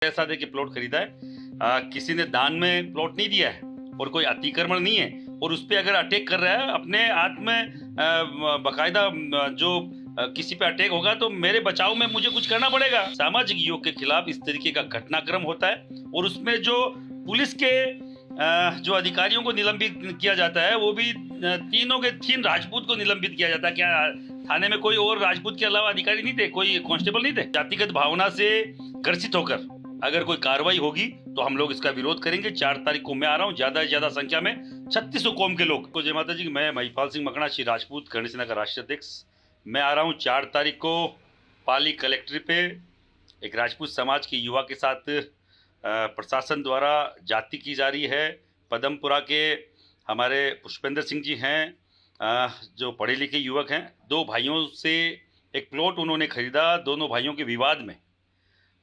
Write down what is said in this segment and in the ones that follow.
पैसा दे के प्लॉट खरीदा है। किसी ने दान में प्लॉट नहीं दिया है और कोई अतिक्रमण नहीं है और उस पर अगर अटैक कर रहा है अपने हाथ में बकायदा जो किसी पे अटैक होगा तो मेरे बचाव में मुझे कुछ करना पड़ेगा। सामाजिक योग के खिलाफ इस तरीके का घटनाक्रम होता है और उसमें जो पुलिस के जो अधिकारियों को निलंबित किया जाता है वो भी तीनों के तीन राजपूत को निलंबित किया जाता है। क्या थाने में कोई और राजपूत के अलावा अधिकारी नहीं थे, कोई कांस्टेबल नहीं थे? जातिगत भावना से ग्रसित होकर अगर कोई कार्रवाई होगी तो हम लोग इसका विरोध करेंगे। 4 तारीख को मैं आ रहा हूँ, ज्यादा से ज्यादा संख्या में 3600 कौम के लोग। तो जय माता जी, मैं महिपाल सिंह मकड़ा, श्री राजपूत करणी सेना का राष्ट्रीय अध्यक्ष। मैं आ रहा हूँ 4 तारीख को पाली कलेक्ट्रेट पे एक राजपूत समाज के युवा के साथ प्रशासन द्वारा जाति की जा रही है। पदमपुरा के हमारे पुष्पेंद्र सिंह जी हैं, जो पढ़े लिखे युवक हैं। 2 भाइयों से एक प्लॉट उन्होंने खरीदा। दोनों भाइयों के विवाद में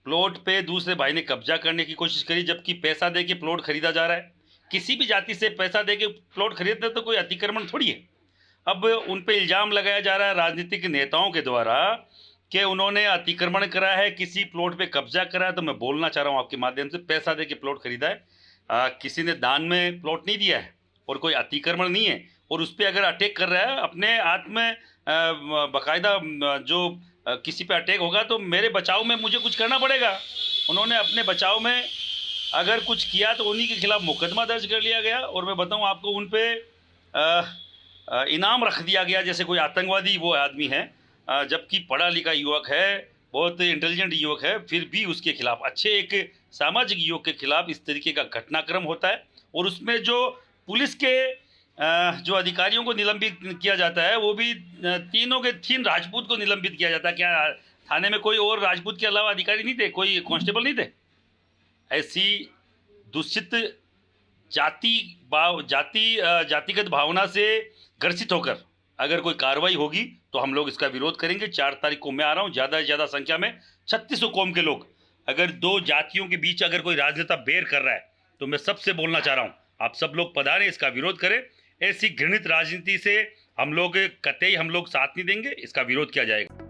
प्लॉट पे दूसरे भाई ने कब्जा करने की कोशिश करी, जबकि पैसा दे के प्लॉट खरीदा जा रहा है। किसी भी जाति से पैसा दे के प्लॉट खरीदते तो कोई अतिक्रमण थोड़ी है। अब उन पे इल्ज़ाम लगाया जा रहा है राजनीतिक नेताओं के द्वारा कि उन्होंने अतिक्रमण करा है, किसी प्लॉट पे कब्जा करा है। तो मैं बोलना चाह रहा हूँ आपके माध्यम से, पैसा दे के प्लॉट खरीदा है। किसी ने दान में प्लॉट नहीं दिया है और कोई अतिक्रमण नहीं है और उस पर अगर अटैक कर रहा है अपने हाथ में बकायदा जो किसी पे अटैक होगा तो मेरे बचाव में मुझे कुछ करना पड़ेगा। उन्होंने अपने बचाव में अगर कुछ किया तो उन्हीं के खिलाफ मुकदमा दर्ज कर लिया गया और मैं बताऊं आपको उन पे इनाम रख दिया गया जैसे कोई आतंकवादी वो आदमी है। जबकि पढ़ा लिखा युवक है, बहुत इंटेलिजेंट युवक है, फिर भी उसके खिलाफ अच्छे एक सामाजिक युवक के खिलाफ इस तरीके का घटनाक्रम होता है और उसमें जो पुलिस के जो अधिकारियों को निलंबित किया जाता है वो भी तीनों के तीन राजपूत को निलंबित किया जाता है। क्या थाने में कोई और राजपूत के अलावा अधिकारी नहीं थे, कोई कांस्टेबल नहीं थे? ऐसी दूषित जातिगत भावना से ग्रसित होकर अगर कोई कार्रवाई होगी तो हम लोग इसका विरोध करेंगे। 4 तारीख को मैं आ रहा हूँ, ज़्यादा से ज़्यादा संख्या में 3600 कौम के लोग। अगर 2 जातियों के बीच अगर कोई राजनेता बेर कर रहा है तो मैं सबसे बोलना चाह रहा हूँ, आप सब लोग पधारें, इसका विरोध करें। ऐसी घृणित राजनीति से हम लोग कतई साथ नहीं देंगे, इसका विरोध किया जाएगा।